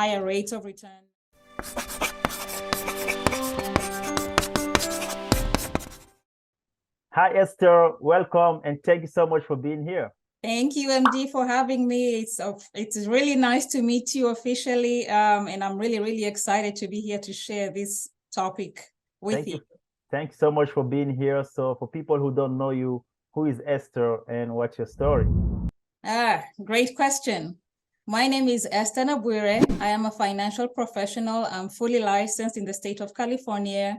higher rates of return. Hi, Esther. Welcome, and thank you so much for being here. Thank you, MD, for having me. It's really nice to meet you officially, and I'm really excited to be here to share this topic with you. Thanks so much for being here. So for people who don't know you, who is Esther and what's your story? Great question. My name is Esther Nabwire. I am a financial professional. I'm fully licensed in the state of California,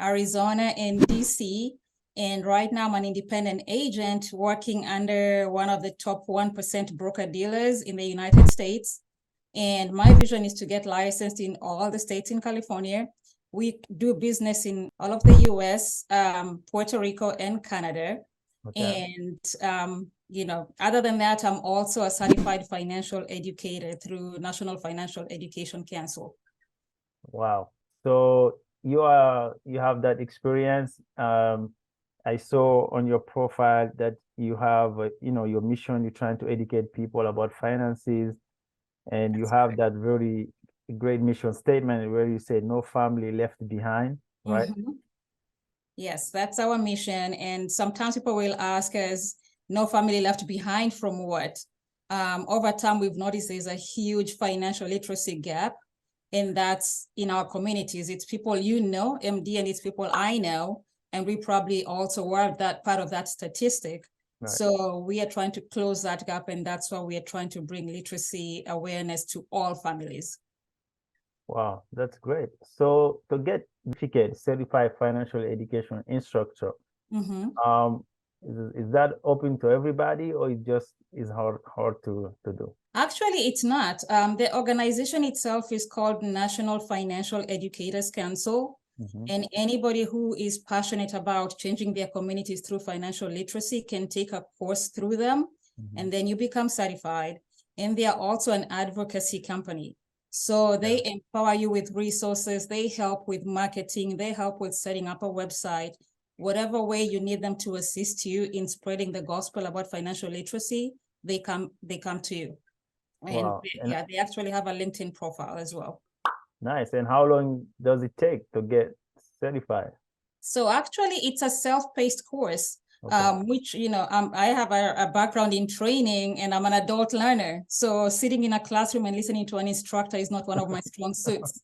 Arizona, and DC. And right now I'm an independent agent working under one of the top 1% broker dealers in the United States. And my vision is to get licensed in all the states in California. We do business in all of the US, Puerto Rico, and Canada. Okay. And, other than that, I'm also a certified financial educator through National Financial Education Council. Wow. So you have that experience. I saw on your profile that you have, your mission, you're trying to educate people about finances, and you have that very great mission statement where you say no family left behind, right? Mm-hmm. Yes, that's our mission. And sometimes people will ask us, no family left behind from what? Over time, we've noticed there's a huge financial literacy gap, and that's in our communities. It's people MD, and it's people I know, and we probably also were that part of that statistic. Right. So we are trying to close that gap, and that's why we are trying to bring literacy awareness to all families. Wow, that's great. So to get certificate, certified financial education instructor, is that open to everybody, or it just is hard to do? Actually, it's not. The organization itself is called National Financial Educators Council. And anybody who is passionate about changing their communities through financial literacy can take a course through them, and then you become certified. And they are also an advocacy company. So they empower you with resources, they help with marketing, they help with setting up a website, whatever way you need them to assist you in spreading the gospel about financial literacy, they come to you. And Wow. they actually have a LinkedIn profile as well. Nice. And how long does it take to get certified? So actually, it's a self-paced course, which, I have a background in training, and I'm an adult learner. So sitting in a classroom and listening to an instructor is not one of my strong suits.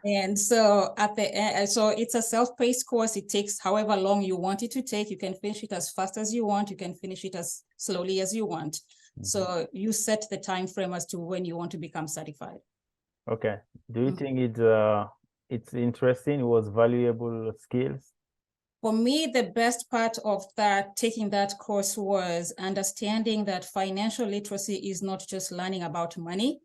And so at the end, so it's a self-paced course. It takes however long you want it to take. You can finish it as fast as you want. You can finish it as slowly as you want. So you set the time frame as to when you want to become certified. Okay. Do you think it's interesting? It was valuable skills? For me, the best part of taking that course was understanding that financial literacy is not just learning about money.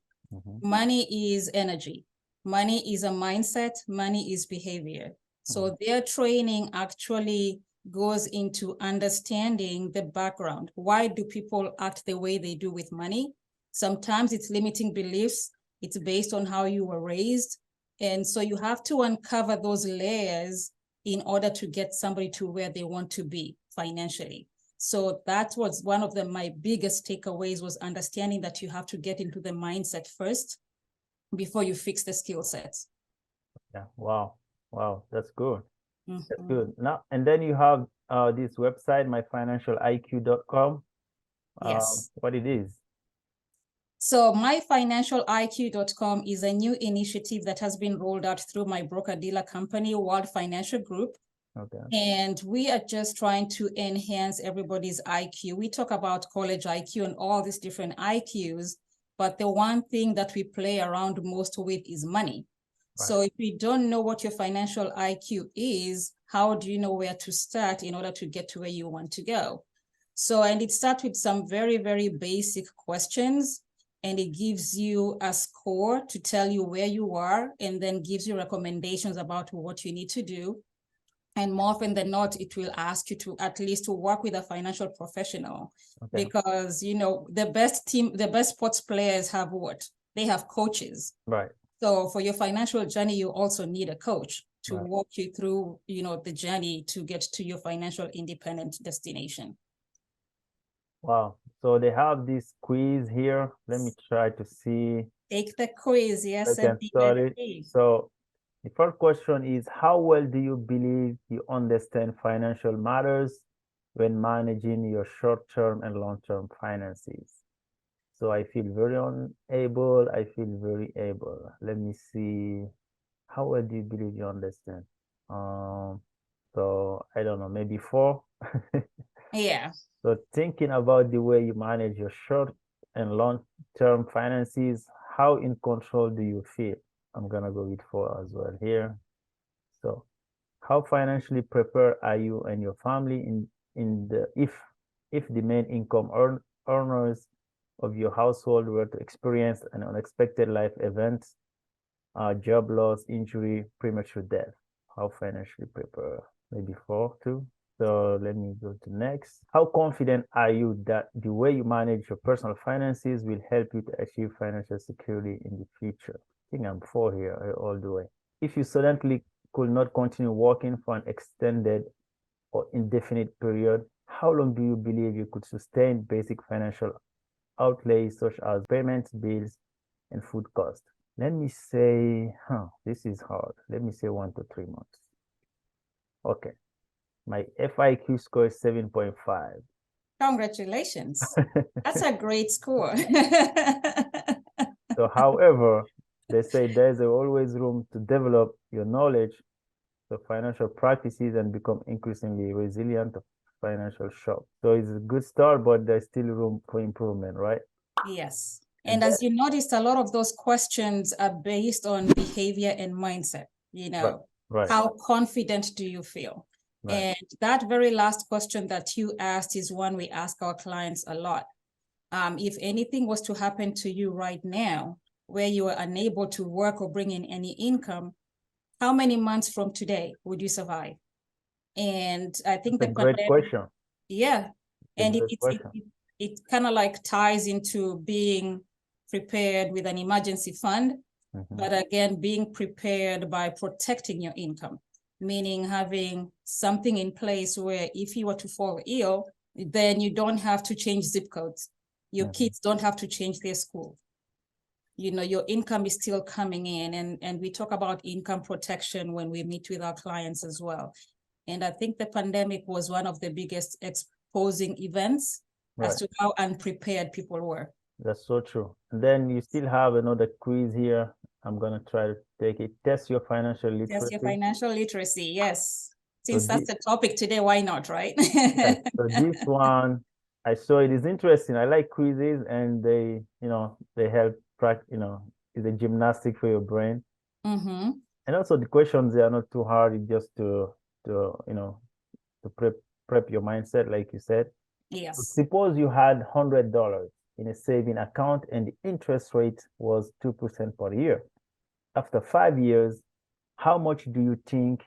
Money is energy. Money is a mindset. Money is behavior. So their training actually goes into understanding the background. Why do people act the way they do with money? Sometimes it's limiting beliefs. It's based on how you were raised. And so you have to uncover those layers in order to get somebody to where they want to be financially. So that was one of my biggest takeaways, was understanding that you have to get into the mindset first before you fix the skill sets. Yeah. Wow. That's good. That's good. Now, and then you have this website, myfinancialiq.com. Yes. What it is? So myfinancialiq.com is a new initiative that has been rolled out through my broker-dealer company, World Financial Group. Okay. And we are just trying to enhance everybody's IQ. We talk about college IQ and all these different IQs, but the one thing that we play around most with is money. Right. So if you don't know what your financial IQ is, how do you know where to start in order to get to where you want to go? So, and it starts with some very, very basic questions, and it gives you a score to tell you where you are, and then gives you recommendations about what you need to do. And more often than not, it will ask you to at least work with a financial professional. Okay. Because, the best sports players have what? They have coaches. Right. So for your financial journey, you also need a coach to walk you through, the journey to get to your financial independent destination. Wow. So they have this quiz here. Let me try to see. Take the quiz, yes, I can start it. So the first question is, how well do you believe you understand financial matters when managing your short-term and long-term finances? So I feel very unable. I feel very able. Let me see. How well do you believe you understand? So I don't know, maybe 4. Yeah. So thinking about the way you manage your short and long-term finances, how in control do you feel? I'm gonna go with 4 as well here. So how financially prepared are you and your family in the if the main income earners of your household were to experience an unexpected life event, job loss, injury, premature death? How financially prepared? Maybe 4 too. So let me go to next. How confident are you that the way you manage your personal finances will help you to achieve financial security in the future? I think I'm 4 here all the way. If you suddenly could not continue working for an extended or indefinite period, how long do you believe you could sustain basic financial outlays such as payments, bills, and food costs? Let me say, this is hard. Let me say 1 to 3 months. Okay. My FIQ score is 7.5. Congratulations. That's a great score. So, however, they say there's always room to develop your knowledge of financial practices and become increasingly resilient to financial shock. So it's a good start, but there's still room for improvement, right? Yes. And as you noticed, a lot of those questions are based on behavior and mindset. You know, right. How confident do you feel? Right. And that very last question that you asked is one we ask our clients a lot. If anything was to happen to you right now, where you are unable to work or bring in any income, how many months from today would you survive? And I think that's a great question. Yeah. And it kind of like ties into being prepared with an emergency fund, but again, being prepared by protecting your income, meaning having something in place where if you were to fall ill, then you don't have to change zip codes. Your kids don't have to change their school. You know, your income is still coming in, and we talk about income protection when we meet with our clients as well. And I think the pandemic was one of the biggest exposing events as to how unprepared people were. That's so true. And then you still have another quiz here. I'm going to try to take it. Test your financial literacy. Test your financial literacy, yes. Since that's the topic today, why not, right? Yes. So this one, I saw it is interesting. I like quizzes, and they help it's a gymnastic for your brain. And also the questions, they are not too hard. It's just to prep your mindset, like you said. Yes. So suppose you had $100 in a saving account and the interest rate was 2% per year. After 5 years, how much do you think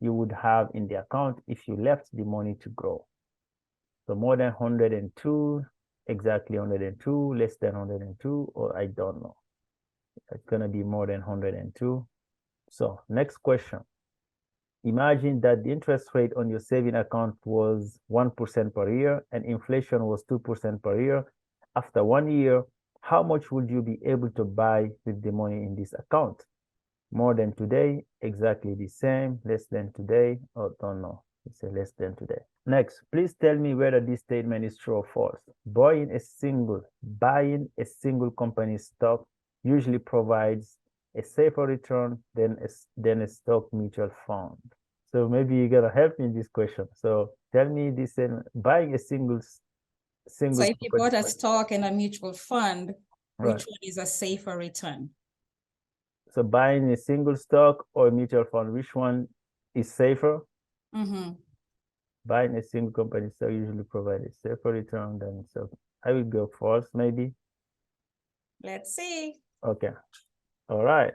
you would have in the account if you left the money to grow? So more than 102, exactly 102, less than 102, or I don't know. It's going to be more than 102. So next question. Imagine that the interest rate on your saving account was 1% per year and inflation was 2% per year. After 1 year, how much would you be able to buy with the money in this account? More than today, exactly the same, less than today, or don't know. It's a less than today. Next, please tell me whether this statement is true or false. Buying a single company's stock usually provides a safer return than a stock mutual fund. So maybe you're gonna help me in this question. So tell me this: buying a single. So if you bought a stock and a mutual fund, which one is a safer return? So buying a single stock or a mutual fund, which one is safer? Buying a single company stock usually provides a safer return than so. I will go false, maybe. Let's see. Okay. All right.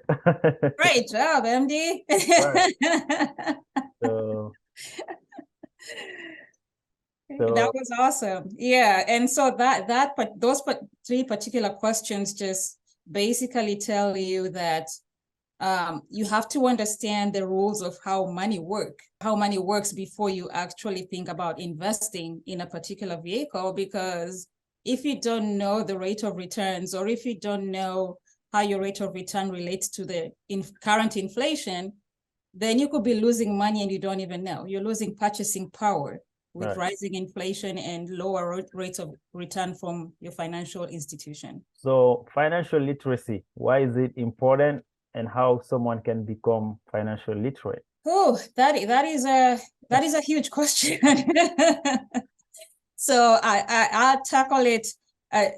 Great job, MD. Right. So that was awesome. Yeah. And so those 3 particular questions just basically tell you that you have to understand the rules of how money works before you actually think about investing in a particular vehicle, because if you don't know the rate of returns, or if you don't know how your rate of return relates to the current inflation, then you could be losing money and you don't even know. You're losing purchasing power with rising inflation and lower rates of return from your financial institution. So financial literacy, why is it important, and how someone can become financial literate? Oh, that is a huge question. So I'll tackle it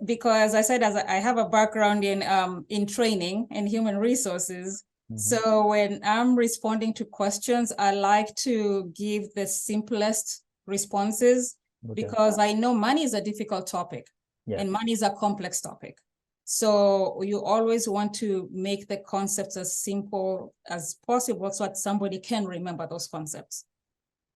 because I said, as I have a background in training and human resources. So when I'm responding to questions, I like to give the simplest responses because I know money is a difficult topic and money is a complex topic. So you always want to make the concepts as simple as possible so that somebody can remember those concepts.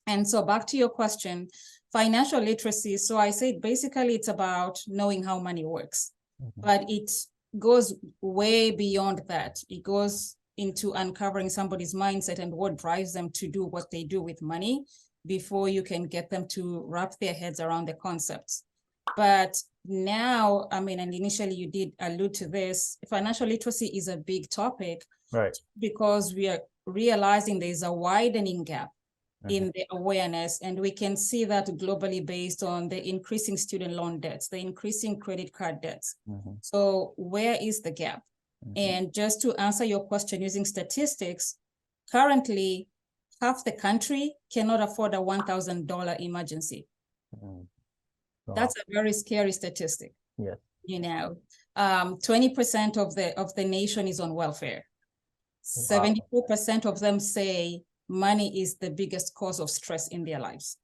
And so back to your question, financial literacy. So I said, basically it's about knowing how money works, but it goes way beyond that. It goes into uncovering somebody's mindset and what drives them to do what they do with money before you can get them to wrap their heads around the concepts. But now, I mean, and initially you did allude to this, financial literacy is a big topic, because we are realizing there's a widening gap in the awareness, and we can see that globally based on the increasing student loan debts, the increasing credit card debts. So where is the gap? And just to answer your question using statistics, currently half the country cannot afford a $1,000 emergency. That's a very scary statistic. You know, 20% of the nation is on welfare. 74% of them say money is the biggest cause of stress in their lives.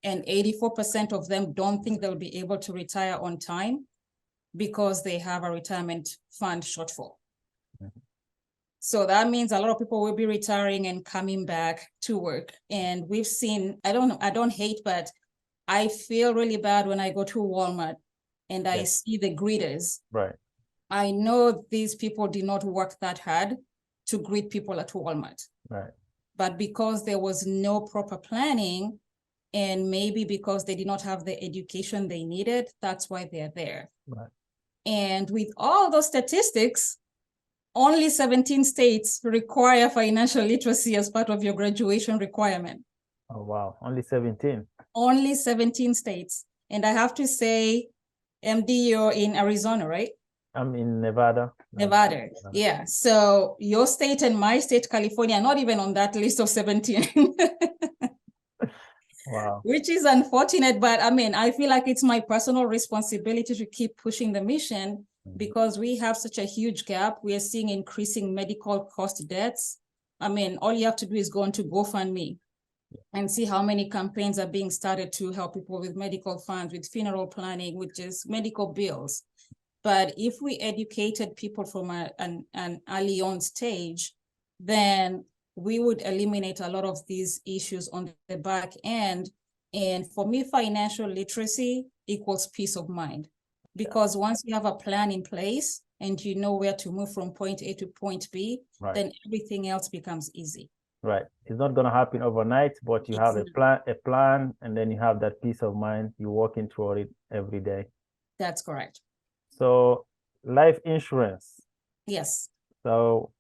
And 84% of them don't think they'll be able to retire on time because they have a retirement fund shortfall. So that means a lot of people will be retiring and coming back to work. And we've seen, I don't hate, but I feel really bad when I go to Walmart and I see the greeters. I know these people did not work that hard to greet people at Walmart. But because there was no proper planning, and maybe because they did not have the education they needed, that's why they're there. And with all those statistics, only 17 states require financial literacy as part of your graduation requirement. Oh, wow. Only 17. Only 17 states. And I have to say, MD, you're in Arizona, right? I'm in Nevada. Nevada. Yeah. So your state and my state, California, are not even on that list of 17. Wow. Which is unfortunate, but I mean, I feel like it's my personal responsibility to keep pushing the mission because we have such a huge gap. We are seeing increasing medical cost debts. I mean, all you have to do is go onto GoFundMe and see how many campaigns are being started to help people with medical funds, with funeral planning, with just medical bills. But if we educated people from an early on stage, then we would eliminate a lot of these issues on the back end. And for me, financial literacy equals peace of mind. Because once you have a plan in place and you know where to move from point A to point B, then everything else becomes easy. It's not going to happen overnight, but you have a plan, and then you have that peace of mind. You're working toward it every day. That's correct. So life insurance. Yes. So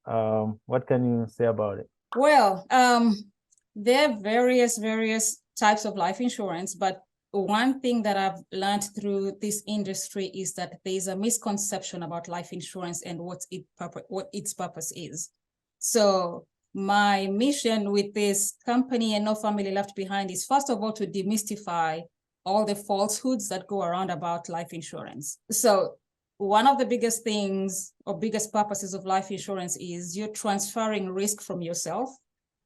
what can you say about it? Well, there are various types of life insurance, but one thing that I've learned through this industry is that there's a misconception about life insurance and what its purpose is. So my mission with this company and No Family Left Behind is, first of all, to demystify all the falsehoods that go around about life insurance. So one of the biggest things or biggest purposes of life insurance is you're transferring risk from yourself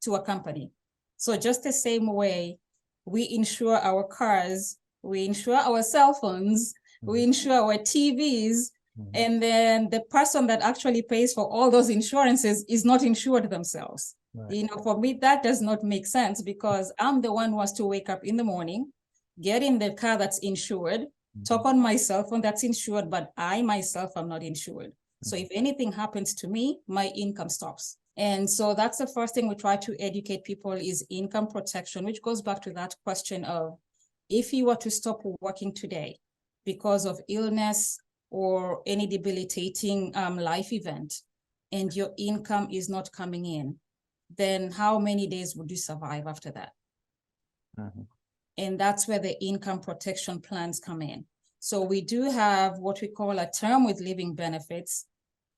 to a company. So just the same way we insure our cars, we insure our cell phones, we insure our TVs, and then the person that actually pays for all those insurances is not insured themselves. You know, for me, that does not make sense because I'm the one who has to wake up in the morning, get in the car that's insured, talk on my cell phone that's insured, but I myself am not insured. So if anything happens to me, my income stops. And so that's the first thing we try to educate people is income protection, which goes back to that question of if you were to stop working today because of illness or any debilitating life event, and your income is not coming in, then how many days would you survive after that? And that's where the income protection plans come in. So we do have what we call a term with living benefits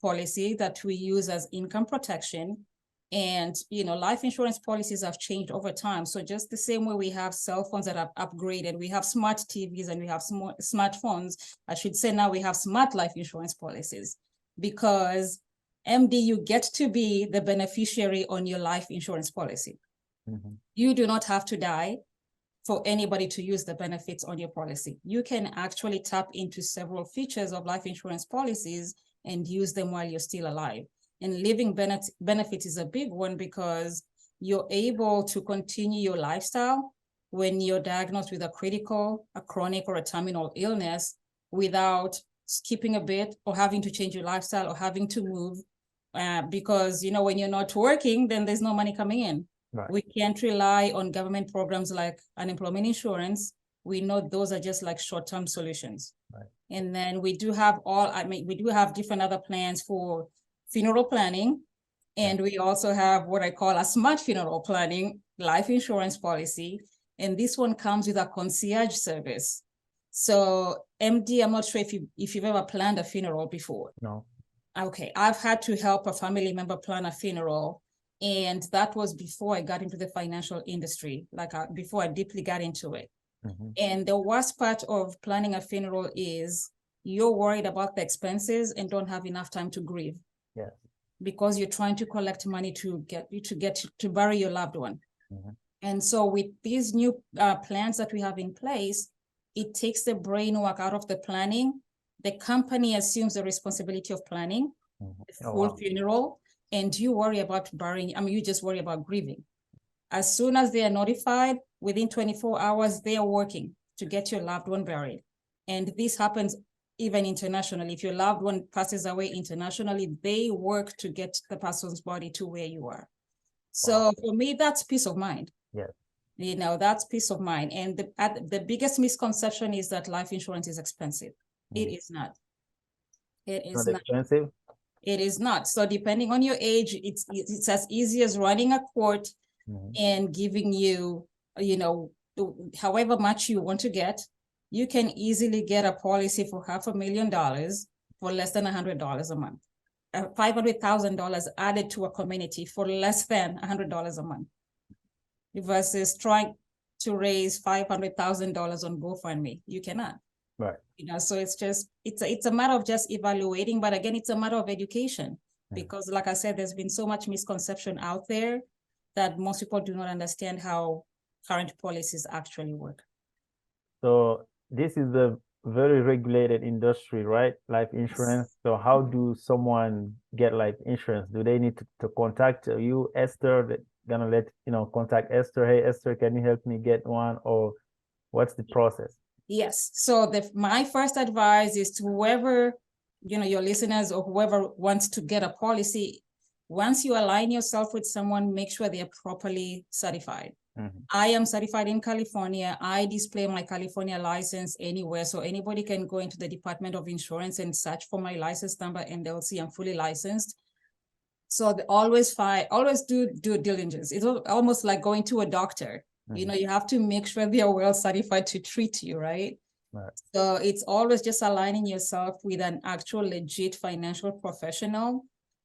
policy that we use as income protection. And, life insurance policies have changed over time. So just the same way we have cell phones that have upgraded, we have smart TVs and we have smartphones. I should say now we have smart life insurance policies, because MD, you get to be the beneficiary on your life insurance policy. You do not have to die for anybody to use the benefits on your policy. You can actually tap into several features of life insurance policies and use them while you're still alive. And living benefits is a big one, because you're able to continue your lifestyle when you're diagnosed with a critical, a chronic, or a terminal illness without skipping a bit or having to change your lifestyle or having to move. Because, when you're not working, then there's no money coming in. Right. We can't rely on government programs like unemployment insurance. We know those are just like short-term solutions. Right. And then we do have we do have different other plans for funeral planning. And we also have what I call a smart funeral planning life insurance policy. And this one comes with a concierge service. So MD, I'm not sure if you've ever planned a funeral before. No. Okay, I've had to help a family member plan a funeral. And that was before I got into the financial industry, before I deeply got into it. And the worst part of planning a funeral is you're worried about the expenses and don't have enough time to grieve. Yeah. Because you're trying to collect money to bury your loved one. And so with these new plans that we have in place, it takes the brain work out of the planning. The company assumes the responsibility of planning the full funeral. And you worry about burying, you just worry about grieving. As soon as they are notified, within 24 hours, they are working to get your loved one buried. And this happens even internationally. If your loved one passes away internationally, they work to get the person's body to where you are. So for me, that's peace of mind. Yeah. That's peace of mind. And the biggest misconception is that life insurance is expensive. It is not. It is not expensive. It is not. So depending on your age, it's as easy as running a quote and giving you, however much you want to get. You can easily get a policy for $500,000 for less than $100 a month. $500,000 added to a community for less than $100 a month, versus trying to raise $500,000 on GoFundMe. You cannot. Right. So it's a matter of just evaluating, but again, it's a matter of education, because like I said, there's been so much misconception out there that most people do not understand how current policies actually work. So this is a very regulated industry, right? Life insurance. Yes. So how do someone get life insurance? Do they need to contact you, Esther? They're gonna contact Esther. Hey, Esther, can you help me get one? Or what's the process? Yes. So my first advice is to whoever, your listeners or whoever wants to get a policy, once you align yourself with someone, make sure they are properly certified. I am certified in California. I display my California license anywhere. So anybody can go into the Department of Insurance and search for my license number and they'll see I'm fully licensed. So they always do due diligence. It's almost like going to a doctor. You have to make sure they are well certified to treat you, right? So it's always just aligning yourself with an actual legit financial professional,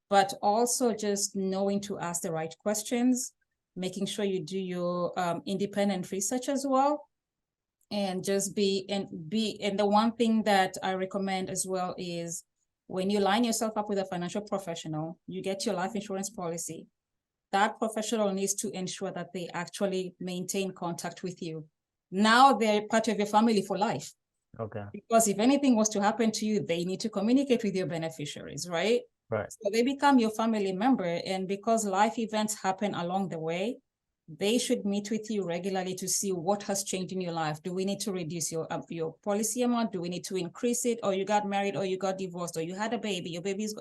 but also just knowing to ask the right questions, making sure you do your independent research as well, and just and the one thing that I recommend as well is when you line yourself up with a financial professional, you get your life insurance policy. That professional needs to ensure that they actually maintain contact with you. Now they're part of your family for life. Okay. Because if anything was to happen to you, they need to communicate with your beneficiaries, right? Right. So they become your family member. And because life events happen along the way, they should meet with you regularly to see what has changed in your life. Do we need to reduce your policy amount? Do we need to increase it? Or you got married, or you got divorced, or you had a baby, your baby's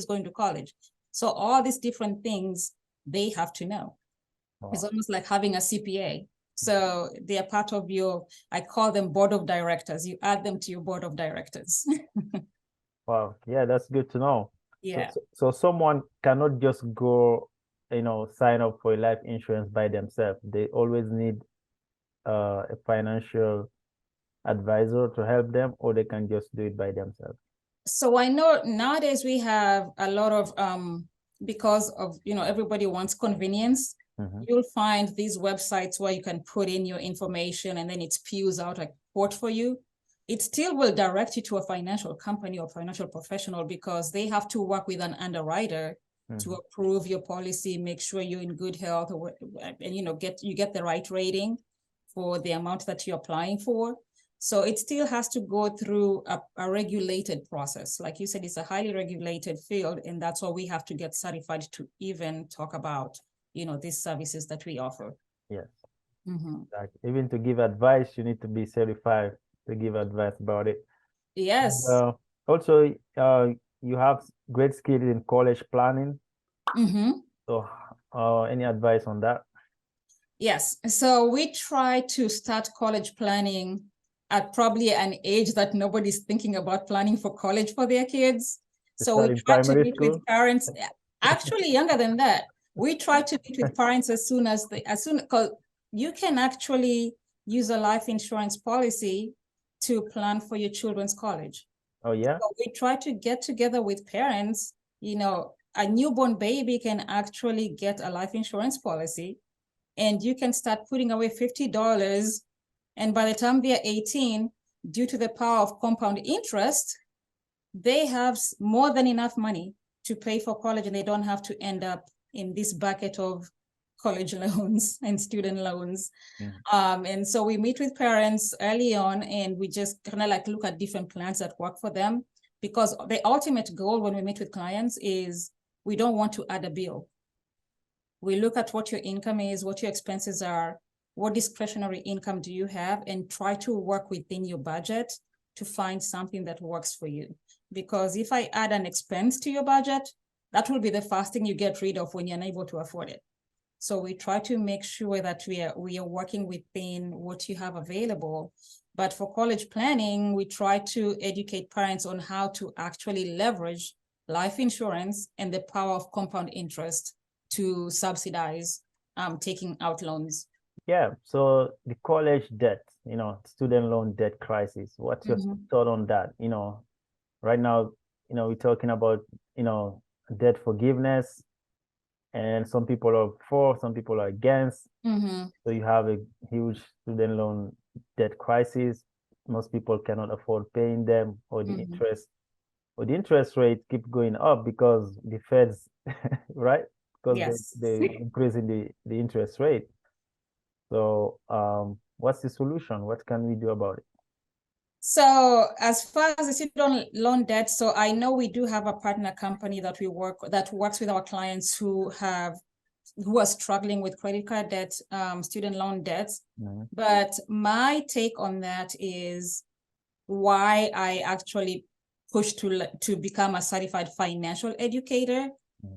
going to college. So all these different things they have to know. It's almost like having a CPA. So they are part of your, I call them board of directors. You add them to your board of directors. Wow. Yeah, that's good to know. Yeah. So someone cannot just go, sign up for a life insurance by themselves. They always need a financial advisor to help them, or they can just do it by themselves. So I know nowadays we have a lot of because of everybody wants convenience. You'll find these websites where you can put in your information and then it spews out a quote for you. It still will direct you to a financial company or financial professional because they have to work with an underwriter to approve your policy, make sure you're in good health, and get the right rating for the amount that you're applying for. So it still has to go through a regulated process. Like you said, it's a highly regulated field, and that's why we have to get certified to even talk about, these services that we offer. Yes. Like even to give advice, you need to be certified to give advice about it. Yes. And, also, you have great skills in college planning. So, any advice on that? Yes. So we try to start college planning at probably an age that nobody's thinking about planning for college for their kids. So we try to meet with parents, actually younger than that. We try to meet with parents as soon because you can actually use a life insurance policy to plan for your children's college. Oh, yeah. So we try to get together with parents. A newborn baby can actually get a life insurance policy, and you can start putting away $50. And by the time they're 18, due to the power of compound interest, they have more than enough money to pay for college, and they don't have to end up in this bucket of college loans and student loans. And so we meet with parents early on, and we just kind of look at different plans that work for them, because the ultimate goal when we meet with clients is we don't want to add a bill. We look at what your income is, what your expenses are, what discretionary income do you have, and try to work within your budget to find something that works for you. Because if I add an expense to your budget, that will be the first thing you get rid of when you're unable to afford it. So we try to make sure that we are working within what you have available. But for college planning, we try to educate parents on how to actually leverage life insurance and the power of compound interest to subsidize taking out loans. Yeah, so the college debt, student loan debt crisis, what's your thought on that? Right now, we're talking about, debt forgiveness, and some people are for, some people are against. So you have a huge student loan debt crisis. Most people cannot afford paying them, or the interest rate keep going up because the Feds, right? Because they increasing the interest rate. So what's the solution? What can we do about it? So as far as the student loan debt, so I know we do have a partner company that works with our clients who are struggling with credit card debt, student loan debts. But my take on that is why I actually push to become a certified financial educator,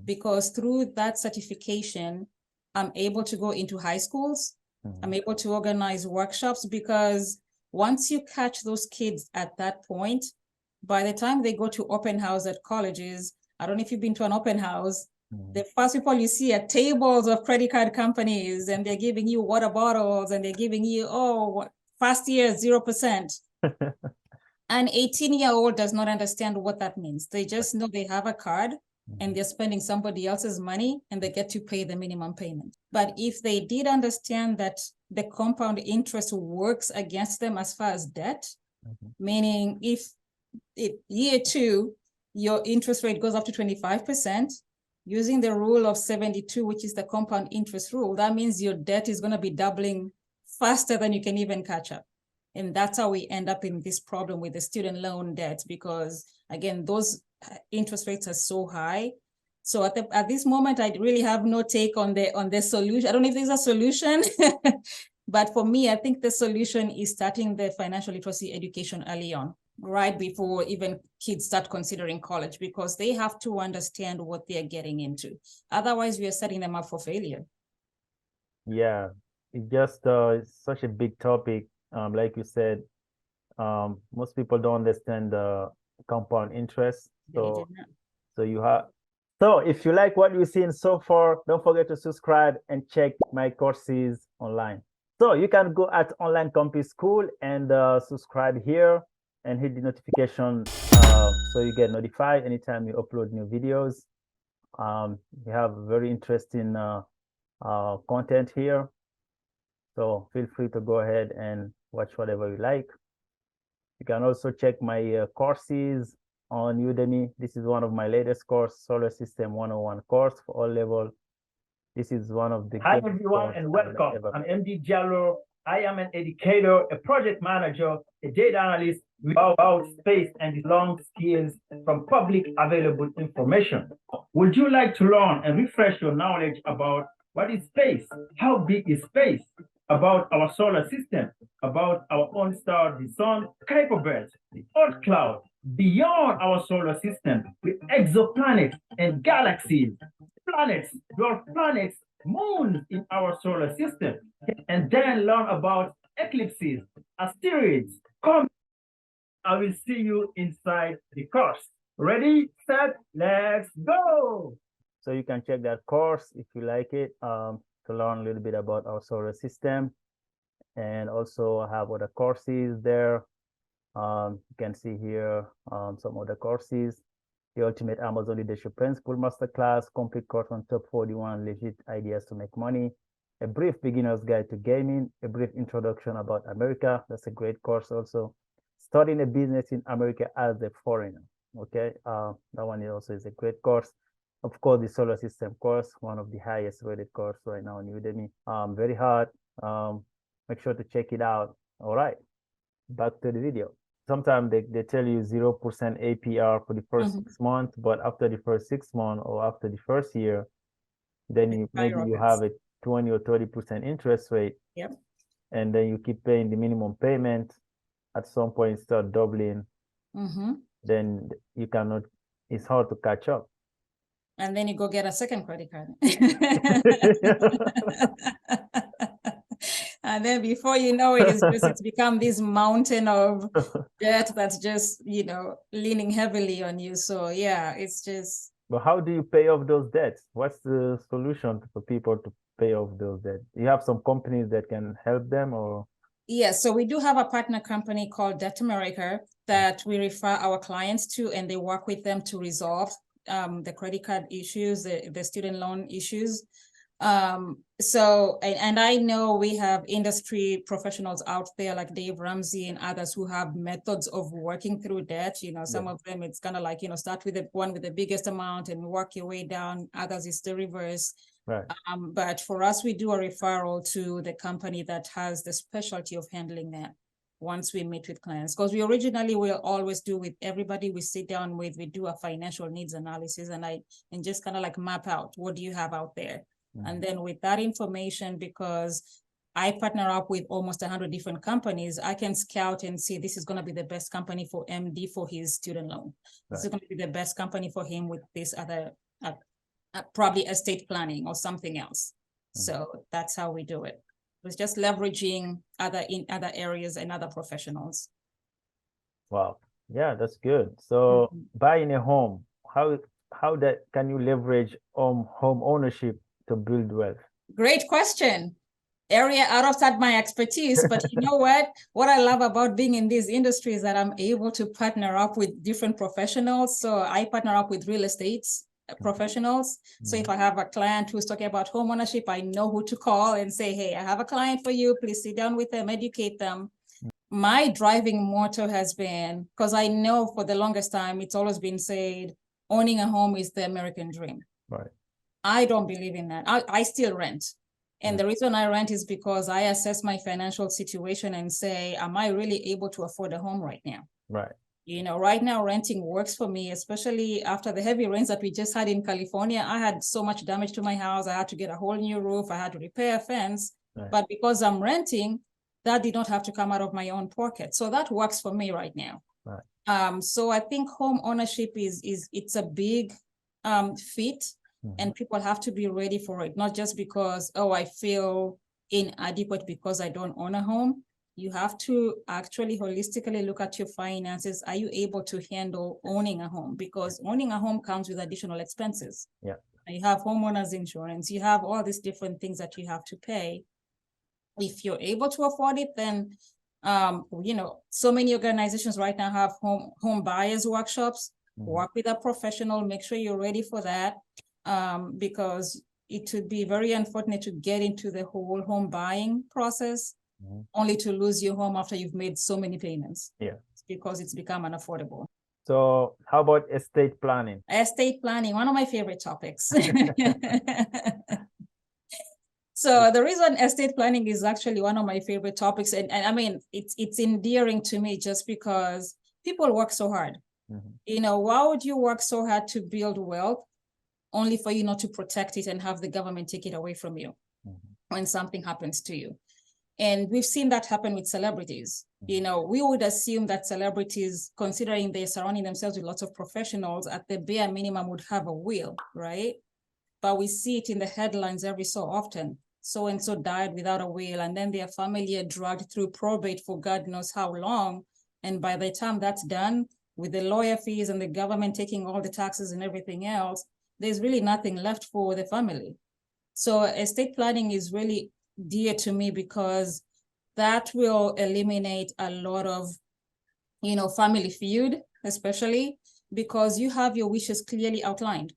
because through that certification, I'm able to go into high schools. I'm able to organize workshops, because once you catch those kids at that point, by the time they go to open house at colleges, I don't know if you've been to an open house, the first people you see are tables of credit card companies, and they're giving you water bottles, and they're giving you, first year 0%. An 18-year-old does not understand what that means. They just know they have a card and they're spending somebody else's money, and they get to pay the minimum payment. But if they did understand that the compound interest works against them as far as debt, meaning if year 2, your interest rate goes up to 25%, using the rule of 72, which is the compound interest rule, that means your debt is going to be doubling faster than you can even catch up. And that's how we end up in this problem with the student loan debt, because again, those interest rates are so high. So at this moment, I really have no take on the solution. I don't know if there's a solution, but for me, I think the solution is starting the financial literacy education early on, right before even kids start considering college, because they have to understand what they're getting into. Otherwise, we are setting them up for failure. Yeah, it just it's such a big topic. Like you said, most people don't understand the compound interest. So you have. So if you like what you've seen so far, don't forget to subscribe and check my courses online. So you can go at Online Campus School and subscribe here and hit the notification so you get notified anytime you upload new videos. We have very interesting content here. So feel free to go ahead and watch whatever you like. You can also check my courses on Udemy. This is one of my latest course, Solar System 101 course for all level. This is one of the Hi everyone and welcome. I'm MD Jallo. I am an educator, a project manager, a data analyst about space and the long skills from public available information. Would you like to learn and refresh your knowledge about what is space? How big is space? About our solar system, about our own star, the sun, Kuiper Belt, the Earth cloud, beyond our solar system, with exoplanets and galaxies, planets, dwarf planets, moons in our solar system, and then learn about eclipses, asteroids. Come, I will see you inside the course. Ready, set, let's go. So you can check that course if you like it, to learn a little bit about our solar system, and also have other courses there. You can see here some other courses: the Ultimate Amazon Leadership Principle Masterclass, complete course on top 41 legit ideas to make money, a brief beginner's guide to gaming, a brief introduction about America. That's a great course also. Starting a business in America as a foreigner. Okay, that one also is a great course. Of course, the solar system course, one of the highest rated course right now on Udemy. Very hard. Make sure to check it out. All right, back to the video. Sometimes they tell you 0% APR for the first 6 months, but after the first 6 months or after the first year, then maybe you have a 20 or 30% interest rate. Yep. And then you keep paying the minimum payment. At some point, start doubling. Then you cannot, it's hard to catch up. And then you go get a second credit card. And then before you know it, it's become this mountain of debt that's just, leaning heavily on you. So yeah, it's just. But how do you pay off those debts? What's the solution for people to pay off those debts? You have some companies that can help them, or? Yes, so we do have a partner company called Debt America that we refer our clients to, and they work with them to resolve the credit card issues, the student loan issues. So, and I know we have industry professionals out there like Dave Ramsey and others who have methods of working through debt. Some of them, it's kind of like, start with the one with the biggest amount and work your way down. Others is the reverse. Right. But for us, we do a referral to the company that has the specialty of handling that once we meet with clients. Because we originally will always do with everybody we sit down with, we do a financial needs analysis and just kind of like map out what do you have out there. And then with that information, because I partner up with almost 100 different companies, I can scout and see this is going to be the best company for MD for his student loan. Right. This is going to be the best company for him with this other, probably estate planning or something else. So that's how we do it. It's just leveraging other areas and other professionals. Wow. Yeah, that's good. So buying a home, how that can you leverage home ownership to build wealth? Great question. Area outside my expertise, but you know what I love about being in this industry is that I'm able to partner up with different professionals. So I partner up with real estate professionals. So if I have a client who's talking about home ownership, I know who to call and say, hey, I have a client for you. Please sit down with them, educate them. My driving motto has been, because I know for the longest time, it's always been said, owning a home is the American dream. Right. I don't believe in that. I still rent. And the reason I rent is because I assess my financial situation and say, am I really able to afford a home right now? Right. Right now renting works for me, especially after the heavy rains that we just had in California. I had so much damage to my house. I had to get a whole new roof. I had to repair a fence. Right. But because I'm renting, that did not have to come out of my own pocket. So that works for me right now. Right. So I think home ownership it's a big feat. And people have to be ready for it, not just because, I feel inadequate because I don't own a home. You have to actually holistically look at your finances. Are you able to handle owning a home? Because owning a home comes with additional expenses. Yeah. You have homeowners insurance, you have all these different things that you have to pay. If you're able to afford it, then so many organizations right now have home buyers workshops. Work with a professional, make sure you're ready for that, because it would be very unfortunate to get into the whole home buying process only to lose your home after you've made so many payments. Yeah. Because it's become unaffordable. So how about estate planning? Estate planning, one of my favorite topics. So the reason estate planning is actually one of my favorite topics, and I mean, it's endearing to me just because people work so hard. Why would you work so hard to build wealth only for you not to protect it and have the government take it away from you when something happens to you? And we've seen that happen with celebrities. We would assume that celebrities, considering they're surrounding themselves with lots of professionals, at the bare minimum would have a will, right? But we see it in the headlines every so often. So-and-so died without a will, and then their family are dragged through probate for God knows how long. And by the time that's done, with the lawyer fees and the government taking all the taxes and everything else, there's really nothing left for the family. So estate planning is really dear to me because that will eliminate a lot of, family feud, especially because you have your wishes clearly outlined,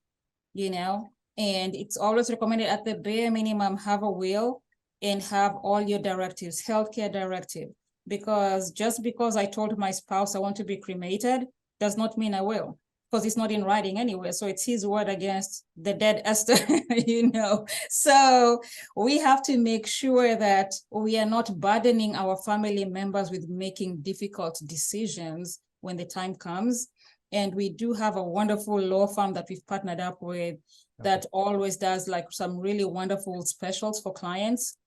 and it's always recommended at the bare minimum, have a will and have all your directives, healthcare directive, because just because I told my spouse I want to be cremated does not mean I will, because it's not in writing anywhere. So it's his word against the dead Esther, So we have to make sure that we are not burdening our family members with making difficult decisions when the time comes. And we do have a wonderful law firm that we've partnered up with that always does like some really wonderful specials for clients.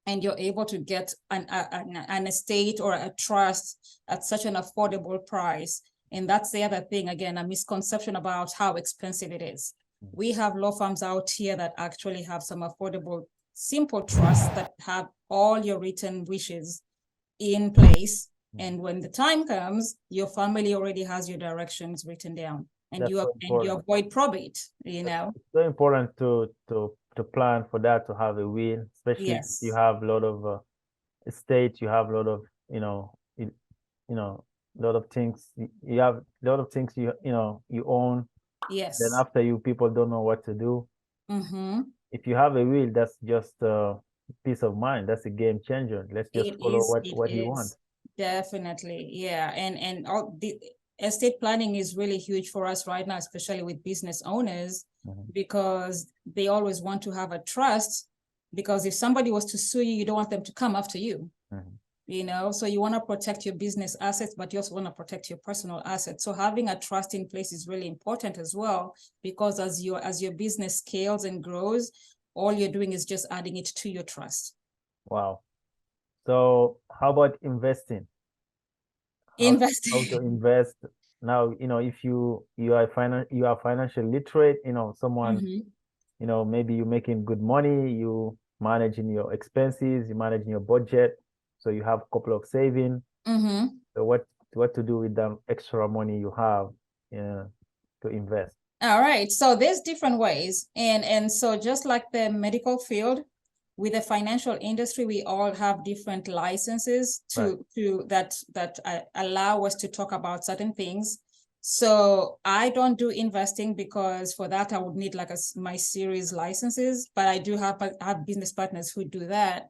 And you're able to get an estate or a trust at such an affordable price. And that's the other thing, again, a misconception about how expensive it is. We have law firms out here that actually have some affordable, simple trusts that have all your written wishes in place. And when the time comes, your family already has your directions written down, and you avoid probate, It's so important to plan for that, to have a will, especially if you have a lot of estate, you have a lot of, a lot of things, you have a lot of things you own. Yes. Then after you, people don't know what to do. If you have a will, that's just peace of mind. That's a game changer. Let's just follow what you want. Definitely, yeah. And all the estate planning is really huge for us right now, especially with business owners, because they always want to have a trust, because if somebody was to sue you, you don't want them to come after you. So you want to protect your business assets, but you also want to protect your personal assets. So having a trust in place is really important as well, because as your business scales and grows, all you're doing is just adding it to your trust. Wow. So how about investing? How to invest now? If you are financially literate, someone, maybe you're making good money, you managing your expenses, you managing your budget, so you have a couple of savings. So what to do with the extra money you have to invest? All right, so there's different ways, and so just like the medical field, with the financial industry, we all have different licenses that allow us to talk about certain things. So I don't do investing because for that I would need like my series licenses, but I do have business partners who do that.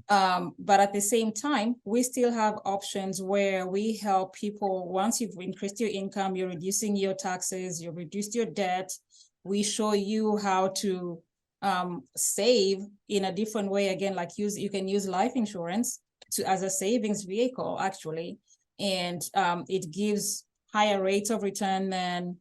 But at the same time, we still have options where we help people. Once you've increased your income, you're reducing your taxes, you've reduced your debt. We show you how to save in a different way. Again, like you can use life insurance as a savings vehicle actually, and it gives higher rates of return than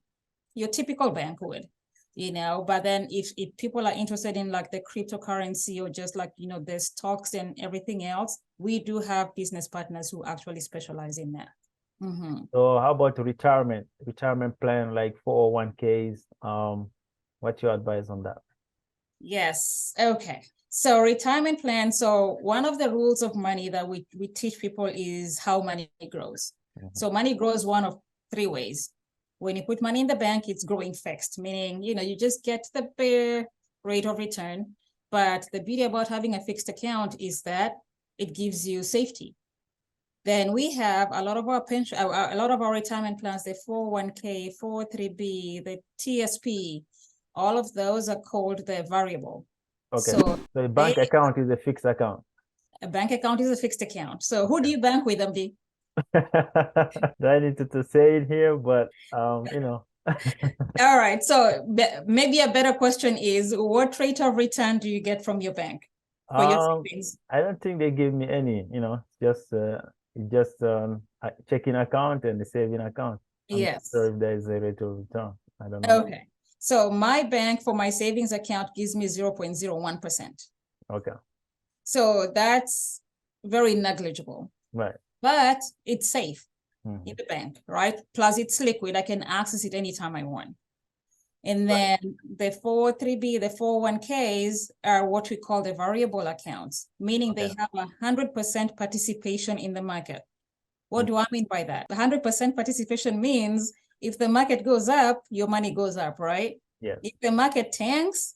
your typical bank would, but then if people are interested in like the cryptocurrency or just like the stocks and everything else, we do have business partners who actually specialize in that. So how about retirement plan, like 401ks? What's your advice on that? Yes. Okay. So retirement plan. So one of the rules of money that we teach people is how money grows. So money grows one of three ways. When you put money in the bank, it's growing fixed, meaning, you just get the bare rate of return. But the beauty about having a fixed account is that it gives you safety. Then we have a lot of our pension, a lot of our retirement plans, the 401k, 403b, the TSP, all of those are called the variable. Okay. So the bank account is a fixed account. A bank account is a fixed account. So who do you bank with, MD? I need to say it here, but All right. So maybe a better question is, what rate of return do you get from your bank for your savings? I don't think they give me any. Just a checking account and a saving account. Yes. So if there is a rate of return, I don't know. Okay. So my bank for my savings account gives me 0.01%. Okay. So that's very negligible. Right. But it's safe in the bank, right? Plus it's liquid. I can access it anytime I want. And then the 403b, the 401ks are what we call the variable accounts, meaning they have 100% participation in the market. What do I mean by that? 100% participation means if the market goes up, your money goes up, right? Yes. If the market tanks,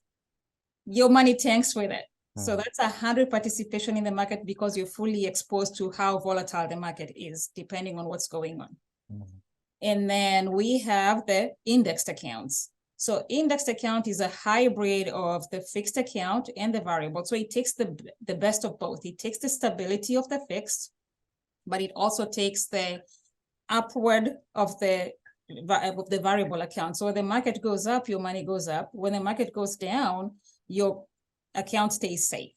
your money tanks with it. So that's 100% participation in the market because you're fully exposed to how volatile the market is, depending on what's going on. And then we have the indexed accounts. So indexed account is a hybrid of the fixed account and the variable. So it takes the best of both. It takes the stability of the fixed, but it also takes the upward of the variable account. So when the market goes up, your money goes up. When the market goes down, your account stays safe.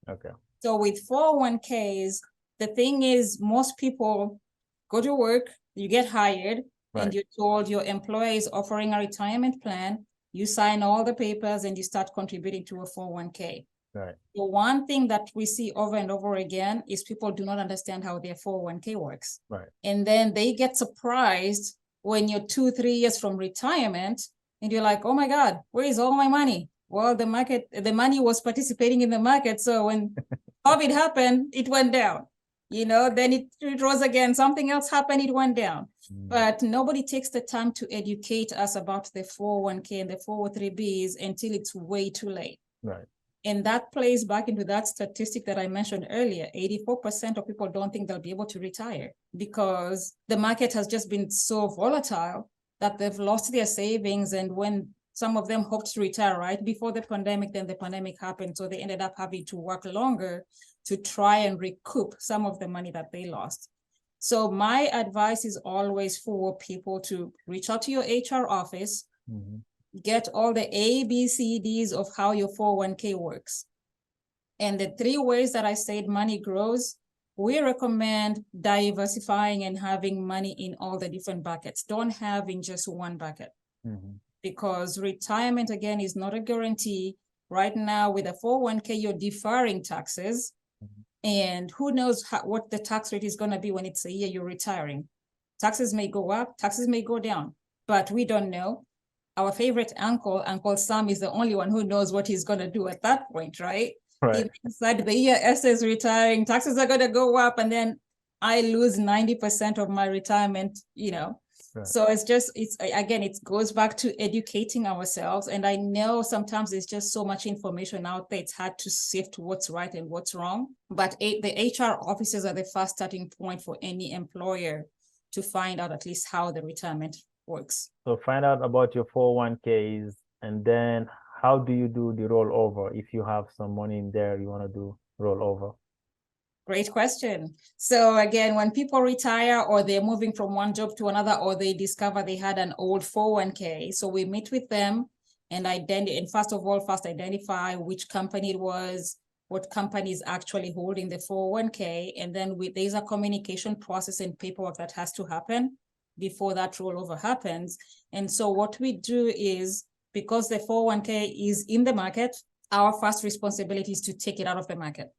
Okay. So with 401ks, the thing is most people go to work, you get hired, and you're told your employer is offering a retirement plan. You sign all the papers and you start contributing to a 401k. Right. The one thing that we see over and over again is people do not understand how their 401k works. Right. And then they get surprised when you're 2-3 years from retirement and you're like, oh my God, where is all my money? Well, the money was participating in the market. So when COVID happened, it went down. Then it rose again. Something else happened, it went down. But nobody takes the time to educate us about the 401k and the 403bs until it's way too late. Right. And that plays back into that statistic that I mentioned earlier. 84% of people don't think they'll be able to retire because the market has just been so volatile that they've lost their savings. And when some of them hoped to retire right before the pandemic, then the pandemic happened. So they ended up having to work longer to try and recoup some of the money that they lost. So my advice is always for people to reach out to your HR office, get all the ABCDs of how your 401k works. And the 3 ways that I said money grows, we recommend diversifying and having money in all the different buckets. Don't have in just one bucket. Because retirement, again, is not a guarantee. Right now, with a 401k, you're deferring taxes. And who knows what the tax rate is going to be when it's a year you're retiring. Taxes may go up, taxes may go down, but we don't know. Our favorite uncle, Uncle Sam, is the only one who knows what he's going to do at that point, right? He decided the year Esther is retiring, taxes are going to go up, and then I lose 90% of my retirement, So it goes back to educating ourselves. And I know sometimes there's just so much information out there, it's hard to sift what's right and what's wrong. But the HR officers are the first starting point for any employer to find out at least how the retirement works. So find out about your 401ks, and then how do you do the rollover if you have some money in there you want to do rollover? Great question. So again, when people retire or they're moving from one job to another, or they discover they had an old 401k, so we meet with them and first identify which company it was, what company is actually holding the 401k, and then there's a communication process and paperwork that has to happen before that rollover happens. And so what we do is, because the 401k is in the market, our first responsibility is to take it out of the market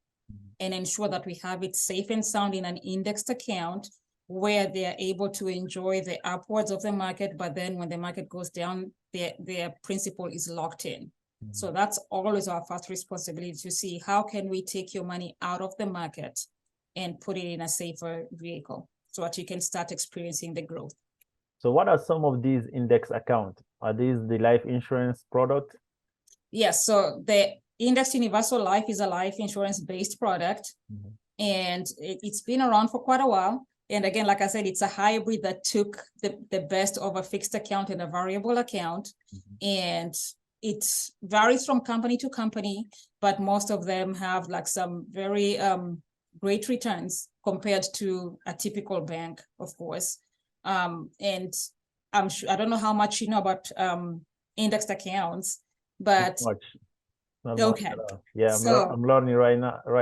and ensure that we have it safe and sound in an indexed account where they are able to enjoy the upwards of the market. But then when the market goes down, their principal is locked in. So that's always our first responsibility, to see how can we take your money out of the market and put it in a safer vehicle so that you can start experiencing the growth. So what are some of these index accounts? Are these the life insurance product? Yes, so the Indexed Universal Life is a life insurance based product, and it's been around for quite a while. And again, like I said, it's a hybrid that took the best of a fixed account and a variable account. And it varies from company to company, but most of them have like some very great returns compared to a typical bank, of course. And I'm sure, I don't know how much you know about indexed accounts, but okay. Yeah, So I'm learning right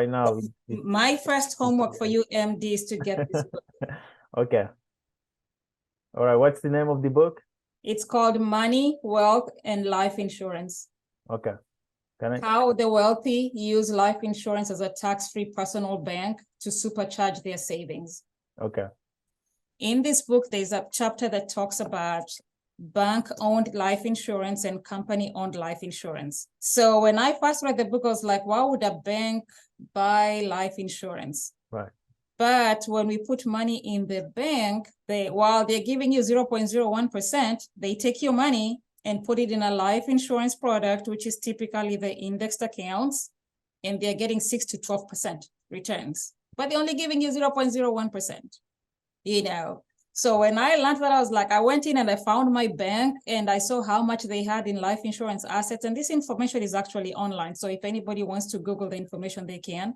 now. My first homework for you, MD, is to get this book. Okay. All right. What's the name of the book? It's called Money, Wealth, and Life Insurance. Okay. How the wealthy use life insurance as a tax-free personal bank to supercharge their savings. Okay. In this book, there's a chapter that talks about bank-owned life insurance and company-owned life insurance. So when I first read the book, I was like, why would a bank buy life insurance? Right. But when we put money in the bank, while they're giving you 0.01%, they take your money and put it in a life insurance product, which is typically the indexed accounts, and they're getting 6 to 12% returns. But they're only giving you 0.01%, you know. So when I learned that, I was like, I went in and I found my bank and I saw how much they had in life insurance assets. And this information is actually online. So if anybody wants to Google the information, they can.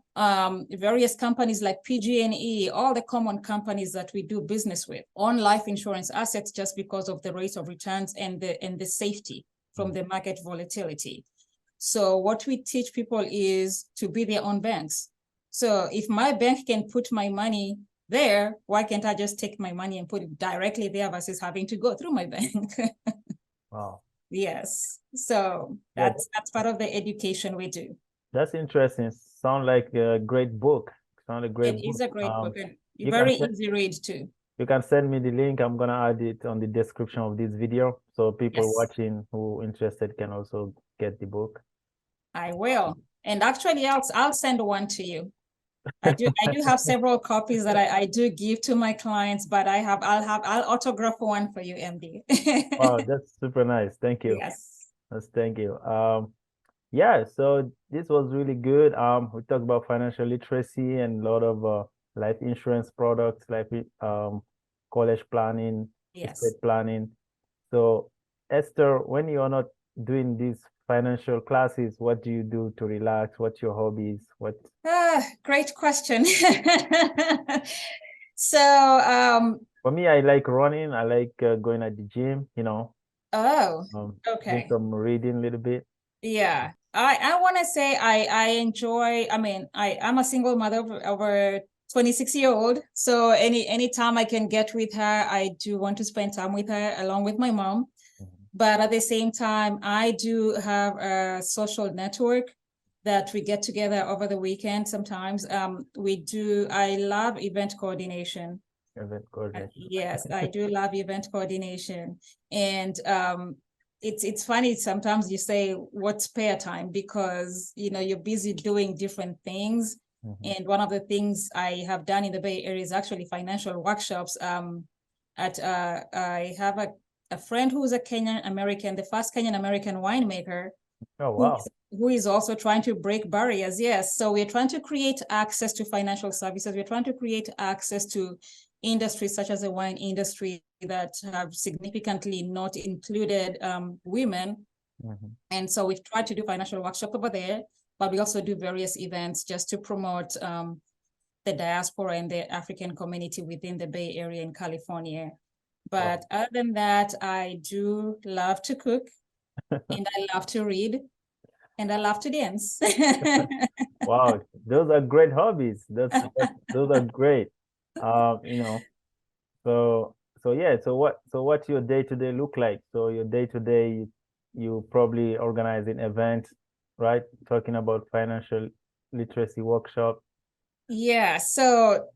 Various companies like PG&E, all the common companies that we do business with, own life insurance assets just because of the rate of returns and the safety from the market volatility. So what we teach people is to be their own banks. So if my bank can put my money there, why can't I just take my money and put it directly there versus having to go through my bank? Wow. Yes. So that's part of the education we do. That's interesting. Sound like a great book. Sound a great book. It is a great book and very easy read too. You can send me the link. I'm gonna add it on the description of this video, so people watching who interested can also get the book. I will. And actually, I'll send one to you. I do have several copies that I do give to my clients, but I'll autograph one for you, MD. Wow, that's super nice. Thank you. Yes. Thank you. Yeah, so this was really good. We talked about financial literacy and a lot of life insurance products, like college planning, estate planning. So Esther, when you're not doing these financial classes, what do you do to relax? What's your hobbies? Great question. So for me, I like running. I like going at the gym, you know. Okay. Do some reading a little bit. Yeah. I want to say I enjoy, I'm a single mother of a 26-year-old. So any time I can get with her, I do want to spend time with her along with my mom. But at the same time, I do have a social network that we get together over the weekend sometimes. I love event coordination. Yes, I do love event coordination. And it's funny, sometimes you say, what's spare time? Because, you're busy doing different things. And one of the things I have done in the Bay Area is actually financial workshops. I have a friend who's a Kenyan American, the first Kenyan American winemaker. Oh, wow. Who is also trying to break barriers. Yes. So we're trying to create access to financial services. We're trying to create access to industries such as the wine industry that have significantly not included women. And so we've tried to do financial workshops over there, but we also do various events just to promote the diaspora and the African community within the Bay Area in California. But other than that, I do love to cook and I love to read and I love to dance. Wow, those are great hobbies. Those are great. So what's your day-to-day look like? So your day-to-day, you probably organize an event, right? Talking about financial literacy workshop. Yeah, so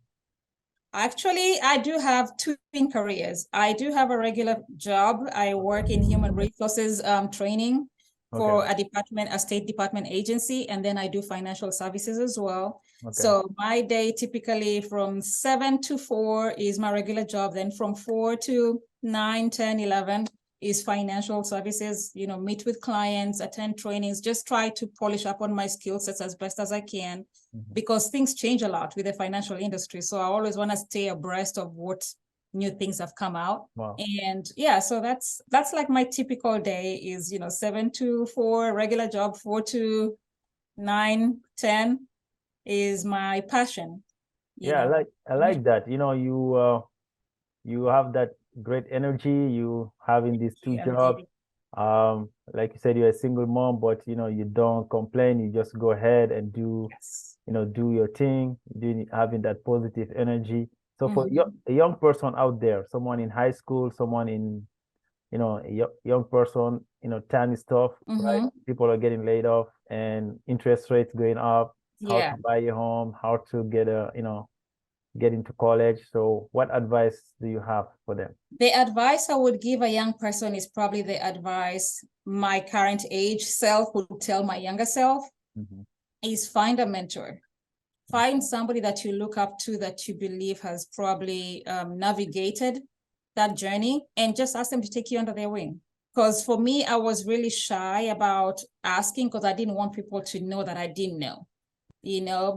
actually, I do have two careers. I do have a regular job. I work in human resources training. for a state department agency, and then I do financial services as well. So my day typically from 7 to 4 is my regular job. Then from 4 to 9, 10, 11 is financial services, meet with clients, attend trainings, just try to polish up on my skill sets as best as I can, because things change a lot with the financial industry. So I always want to stay abreast of what new things have come out. And yeah, so that's like my typical day is 7 to 4 regular job, 4 to 9, 10 is my passion. I like that. You have that great energy. You having these two jobs. Like you said, you're a single mom, but you don't complain. You just go ahead and do do your thing, having that positive energy. So for a young person out there, someone in high school, someone in, a young person, time is tough, right? People are getting laid off and interest rates going up, how to buy a home, how to get get into college. So what advice do you have for them? The advice I would give a young person is probably the advice my current age self would tell my younger self, is find a mentor. Find somebody that you look up to, that you believe has probably navigated that journey, and just ask them to take you under their wing. Because for me, I was really shy about asking because I didn't want people to know that I didn't know,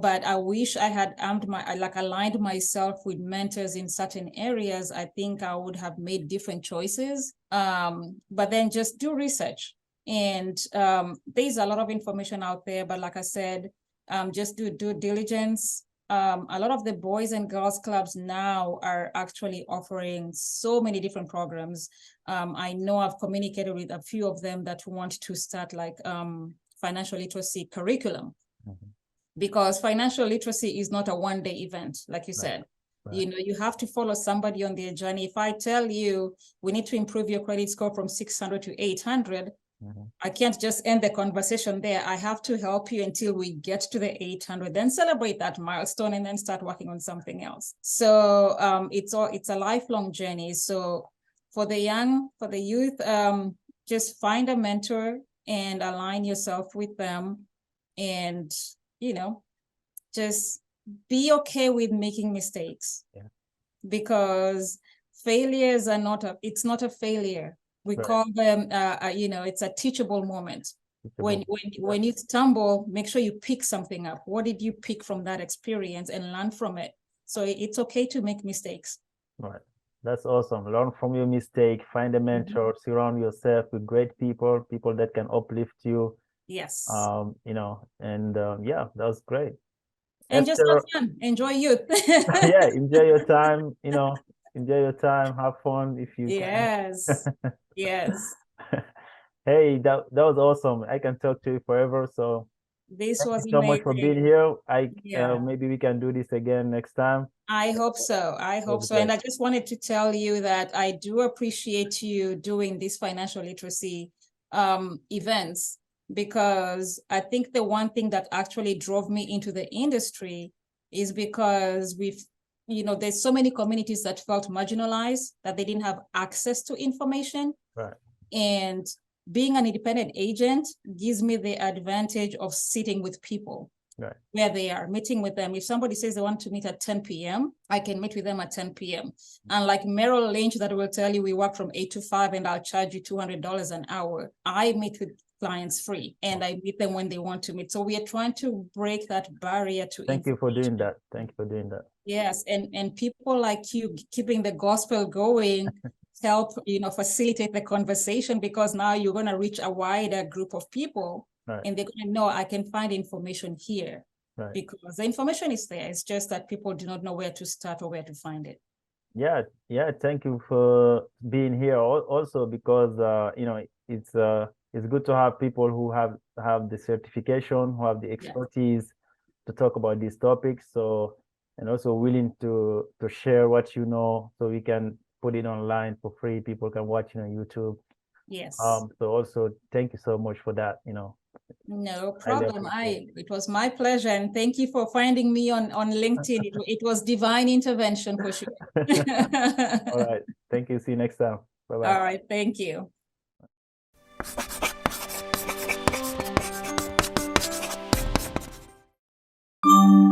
but I wish I had aligned myself with mentors in certain areas. I think I would have made different choices. But then just do research. And there's a lot of information out there, but like I said, just do due diligence. A lot of the boys and girls clubs now are actually offering so many different programs. I know I've communicated with a few of them that want to start like financial literacy curriculum, because financial literacy is not a one-day event, like you said. You have to follow somebody on their journey. If I tell you we need to improve your credit score from 600 to 800, I can't just end the conversation there. I have to help you until we get to the 800, then celebrate that milestone and then start working on something else. So it's a lifelong journey. So for the youth, just find a mentor and align yourself with them, and just be okay with making mistakes, because failures are it's not a failure. We call them, it's a teachable moment. When you stumble, make sure you pick something up. What did you pick from that experience, and learn from it? So it's okay to make mistakes. Right. That's awesome. Learn from your mistake, find a mentor, surround yourself with great people that can uplift you. Yes. And yeah, that was great. And Esther, just have fun, enjoy youth. Yeah, enjoy your time, enjoy your time, have fun if you can. Yes. Hey, that was awesome. I can talk to you forever. So this was so much for being here. Maybe we can do this again next time. I hope so. And I just wanted to tell you that I do appreciate you doing these financial literacy events, because I think the one thing that actually drove me into the industry is because there's so many communities that felt marginalized, that they didn't have access to information. Right. And being an independent agent gives me the advantage of sitting with people where they are, meeting with them. If somebody says they want to meet at 10 p.m., I can meet with them at 10 p.m. And like Merrill Lynch that will tell you we work from 8 to 5 and I'll charge you $200 an hour, I meet with clients free, and I meet them when they want to meet. So we are trying to break that barrier to Thank you for doing that. Thank you for doing that. Yes, and people like you keeping the gospel going help facilitate the conversation, because now you're going to reach a wider group of people, and they're going to know I can find information here, because the information is there. It's just that people do not know where to start or where to find it. Yeah, thank you for being here also, because it's good to have people who have the certification, who have the expertise to talk about these topics, so, and also willing to share what so we can put it online for free. People can watch on YouTube. Yes. So also thank you so much for that. No problem. It was my pleasure, and thank you for finding me on LinkedIn. It was divine intervention for sure. All right. Thank you. See you next time. Bye-bye. All right. Thank you. you.